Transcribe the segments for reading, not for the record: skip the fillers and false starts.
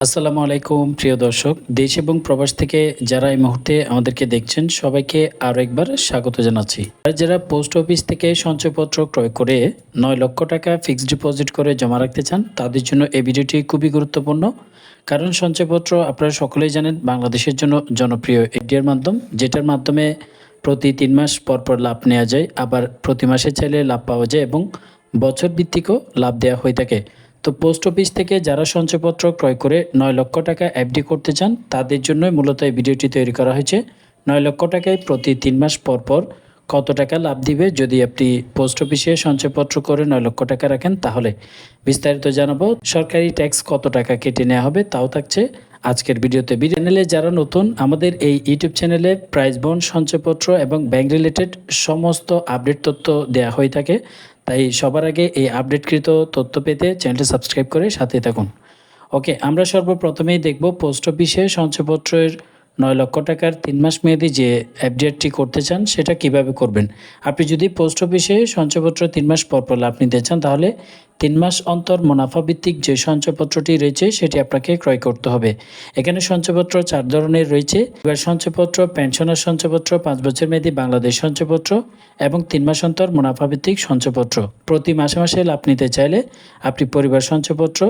আসসালামু আলাইকুম প্রিয় দর্শক, দেশ এবং প্রবাস থেকে যারা এই মুহূর্তে আমাদেরকে দেখছেন সবাইকে আরও একবার স্বাগত জানাচ্ছি। আর যারা পোস্ট অফিস থেকে সঞ্চয়পত্র ক্রয় করে 9 লক্ষ টাকা ফিক্সড ডিপোজিট করে জমা রাখতে চান, তাদের জন্য এই ভিডিওটি খুবই গুরুত্বপূর্ণ। কারণ সঞ্চয়পত্র আপনারা সকলেই জানেন বাংলাদেশের জন্য জনপ্রিয় এফডিআর মাধ্যম, যেটার মাধ্যমে প্রতি 3 মাস পর পর লাভ নেওয়া যায়, আবার প্রতি মাসে চাইলে লাভ পাওয়া যায় এবং বছর ভিত্তিকও লাভ দেওয়া হয়ে থাকে। তো পোস্ট অফিস থেকে যারা সঞ্চয়পত্র ক্রয় করে 9 লক্ষ টাকা এফডি করতে চান, তাদের জন্যই মূলত এই ভিডিওটি তৈরি করা হয়েছে। 9 লক্ষ টাকায় প্রতি 3 মাস পর পর কত টাকা লাভ দিবে যদি আপনি পোস্ট অফিসে সঞ্চয়পত্র করে 9 লক্ষ টাকা রাখেন, তাহলে বিস্তারিত জানাবো। সরকারি ট্যাক্স কত টাকা কেটে নেওয়া হবে তাও থাকছে আজকের ভিডিওতে। চ্যানেলে যারা নতুন, আমাদের এই ইউটিউব চ্যানেলে প্রাইস বন্ড, সঞ্চয়পত্র এবং ব্যাংক রিলেটেড সমস্ত আপডেট তথ্য দেওয়া হয়ে থাকে। তাই সবার আগে এই আপডেটকৃত তথ্য পেতে চ্যানেলটি সাবস্ক্রাইব করে সাথে থাকুন। ওকে, আমরা সর্বপ্রথমেই দেখব পোস্ট অফিসে সঞ্চয়পত্রের 9 লক্ষ টাকার 3 মাস মেয়াদি যে এফডিআরটি করতে চান সেটা কিভাবে করবেন। আপনি যদি পোস্ট অফিসে সঞ্চয়পত্র 3 মাস পর পর লাভ নিতে চান, তাহলে 3 মাস অন্তর মুনাফা ভিত্তিক যে সঞ্চয়পত্রটি রয়েছে সেটি আপনাকে ক্রয় করতে হবে। এখানে সঞ্চয়পত্র 4 ধরনের রয়েছে। এবার সঞ্চয়পত্র, পেনশনার সঞ্চয়পত্র, 5 বছর মেয়াদি বাংলাদেশ সঞ্চয়পত্র এবং 3 মাস অন্তর মুনাফা ভিত্তিক সঞ্চয়পত্র। প্রতি মাসে মাসে লাভ নিতে চাইলে আপনি পরিবার সঞ্চয়পত্র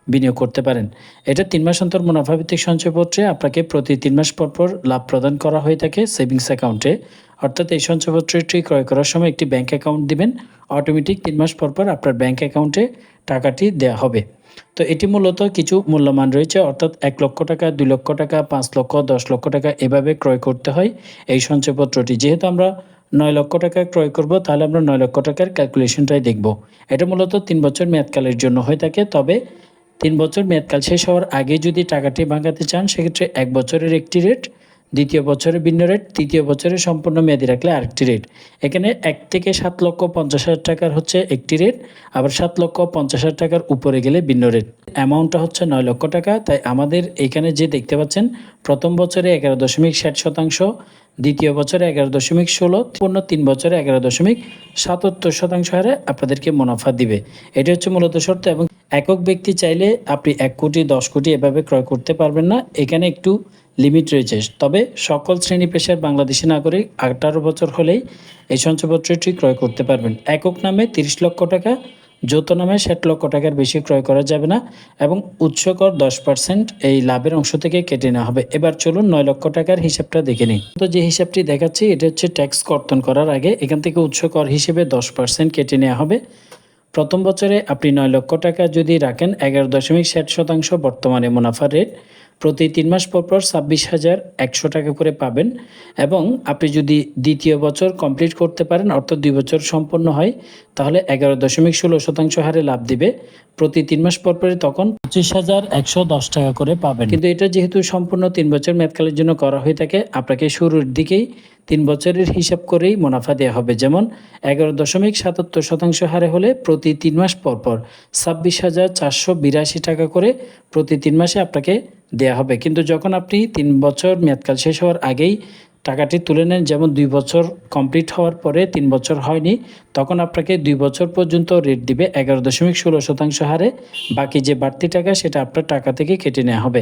বিনিয়োগ করতে পারেন। এটা 3 মাস অন্তর মুনাফা ভিত্তিক সঞ্চয়পত্রে আপনাকে প্রতি 3 মাস পর পর লাভ প্রদান করা হয়ে থাকে সেভিংস অ্যাকাউন্টে। অর্থাৎ এই সঞ্চয়পত্রটি ক্রয় করার সময় একটি ব্যাংক অ্যাকাউন্ট দিবেন, অটোমেটিক 3 মাস পর পর আপনার ব্যাংক অ্যাকাউন্টে টাকাটি দেওয়া হবে। তো এটি মূলত কিছু মূল্যমান রয়েছে, অর্থাৎ 1 লক্ষ টাকা, 2 লক্ষ টাকা, 5 লক্ষ, 10 লক্ষ টাকা এভাবে ক্রয় করতে হয় এই সঞ্চয়পত্রটি। যেহেতু আমরা 9 লক্ষ টাকা ক্রয় করব, তাহলে আমরা 9 লক্ষ টাকার ক্যালকুলেশনটাই দেখব। এটা মূলত 3 বছর মেয়াদকালের জন্য হয়ে থাকে। তবে 3 বছর মেয়াদকাল শেষ হওয়ার আগে যদি টাকাটি ভাঙাতে চান, সেক্ষেত্রে 1 বছরের একটি রেট, 2য় বছরে ভিন্ন রেট, 3য় বছরে সম্পূর্ণ মেয়াদি রাখলে আরেকটি রেট। এখানে 1 থেকে 7,50,000 টাকার হচ্ছে একটি রেট, আবার 7,50,000 টাকার উপরে গেলে ভিন্ন রেট। অ্যামাউন্টটা হচ্ছে 9 লক্ষ টাকা। তাই আমাদের এখানে যে দেখতে পাচ্ছেন, প্রথম বছরে 11.60%, দ্বিতীয় বছরে 11.16, পূর্ণ 3 বছরে 11.77% হারে আপনাদেরকে মুনাফা দিবে। এটি হচ্ছে মূলত শর্ত। এবং একক ব্যক্তি চাইলে আপনি 1 কোটি, 10 কোটি এভাবে ক্রয় করতে পারবেন না, এখানে একটু লিমিট রয়েছে। তবে সকল শ্রেণী পেশার বাংলাদেশি নাগরিক 18 বছর হলেই এই সঞ্চয়পত্রটি ক্রয় করতে পারবেন। একক নামে 30 লক্ষ টাকা, যৌথ নামে 60 লক্ষ টাকার বেশি ক্রয় করা যাবে না এবং উৎসকর 10% এই লাভের অংশ থেকে কেটে নেওয়া হবে। এবার চলুন 9 লক্ষ টাকার হিসাবটা দেখে নিই। তো যে হিসাবটি দেখাচ্ছি এটা হচ্ছে ট্যাক্স কর্তন করার আগে এখান থেকে উৎসকর হিসেবে 10% কেটে নেওয়া হবে। প্রথম বছরে আপনি 9 লক্ষ টাকা যদি রাখেন, 11.60% বর্তমানে মুনাফার রেট, প্রতি 3 মাস পর পর 26,100 টাকা করে পাবেন। এবং আপনি যদি দ্বিতীয় বছর কমপ্লিট করতে পারেন, অর্থাৎ 2 বছর সম্পন্ন হয়, তাহলে 11.16% হারে লাভ দিবে। প্রতি 3 মাস পর পরই তখন 25,110 টাকা করে পাবেন। কিন্তু এটা যেহেতু সম্পূর্ণ 3 বছর মেয়াদকালের জন্য করা হয়ে থাকে, আপনাকে শুরুর দিকেই 3 বছরের হিসাব করেই মুনাফা দেওয়া হবে। যেমন 11.77% হারে হলে প্রতি 3 মাস পর পর 26,482 টাকা করে প্রতি 3 মাসে আপনাকে দেয়া হবে। কিন্তু যখন আপনি 3 বছর মেয়াদকাল শেষ হওয়ার আগেই টাকাটি তুলে নেন, যেমন 2 বছর কমপ্লিট হওয়ার পরে 3 বছর হয়নি, তখন আপনাকে 2 বছর পর্যন্ত রেট দিবে 11.16% হারে। বাকি যে বাড়তি টাকা সেটা আপনার টাকা থেকে কেটে নেওয়া হবে।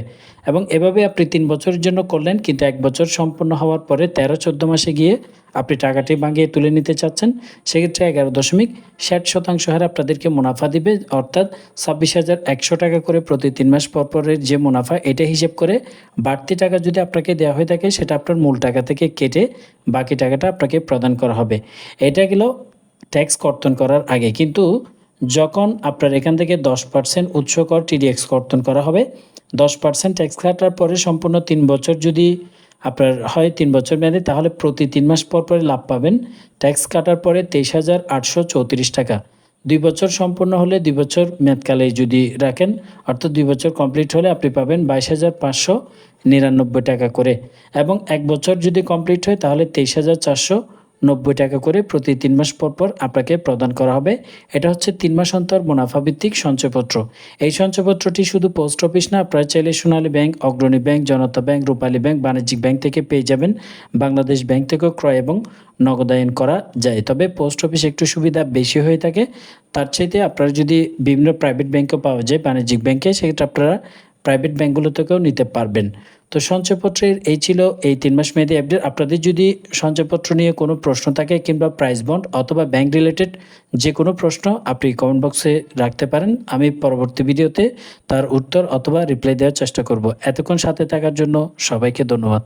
এবং এভাবে আপনি 3 বছরের জন্য করলেন, কিন্তু 1 বছর সম্পূর্ণ হওয়ার পরে 13-14 মাসে গিয়ে আপনি টাকাটি ভাঙিয়ে তুলে নিতে চাচ্ছেন, সেক্ষেত্রে 11.60% হারে আপনাদেরকে মুনাফা দিবে। অর্থাৎ 26,100 টাকা করে প্রতি 3 মাস পর পরের যে মুনাফা, এটা হিসেব করে বাড়তি টাকা যদি আপনাকে দেওয়া হয়ে থাকে, সেটা আপনার মূল টাকা থেকে কেটে বাকি টাকাটা আপনাকে প্রদান করা হবে। এটা গেল ট্যাক্স কর্তন করার আগে। কিন্তু যখন আপনার এখান থেকে 10% উৎস কর টিডিএক্স কর্তন করা হবে, 10% ট্যাক্স কাটার পরে সম্পূর্ণ 3 বছর যদি আপনার হয় 3 বছর মেয়াদে, তাহলে প্রতি 3 মাস পর পরে লাভ পাবেন ট্যাক্স কাটার পরে 23,834 টাকা। 2 বছর সম্পূর্ণ হলে, 2 বছর মেয়াদকালে যদি রাখেন, অর্থাৎ 2 বছর কমপ্লিট হলে আপনি পাবেন 22,599 টাকা করে। এবং 1 বছর যদি কমপ্লিট হয়, তাহলে 23,490 টাকা করে প্রতি 3 মাস পর পর আপনাকে প্রদান করা হবে। এটা হচ্ছে 3 মাস অন্তর মুনাফা ভিত্তিক সঞ্চয়পত্র। এই সঞ্চয়পত্রটি শুধু পোস্ট অফিস না, আপনারা চাইলে সোনালী ব্যাংক, অগ্রণী ব্যাংক, জনতা ব্যাংক, রূপালী ব্যাংক, বাণিজ্যিক ব্যাংক থেকে পেয়ে যাবেন। বাংলাদেশ ব্যাংক থেকেও ক্রয় এবং নগদায়ন করা যায়। তবে পোস্ট অফিস একটু সুবিধা বেশি হয়ে থাকে। তার চাইতে আপনারা যদি বিভিন্ন প্রাইভেট ব্যাংকেও পাওয়া যায়, বাণিজ্যিক ব্যাংকে, সেক্ষেত্রে আপনারা প্রাইভেট ব্যাঙ্কগুলো থেকেও নিতে পারবেন। তো সঞ্চয়পত্রের এই ছিল এই 3 মাস মেয়াদি আপডেট। আপনাদের যদি সঞ্চয়পত্র নিয়ে কোনো প্রশ্ন থাকে কিংবা প্রাইস বন্ড অথবা ব্যাংক রিলেটেড যে কোনো প্রশ্ন আপনি কমেন্ট বক্সে রাখতে পারেন। আমি পরবর্তী ভিডিওতে তার উত্তর অথবা রিপ্লাই দেওয়ার চেষ্টা করব। এতক্ষণ সাথে থাকার জন্য সবাইকে ধন্যবাদ।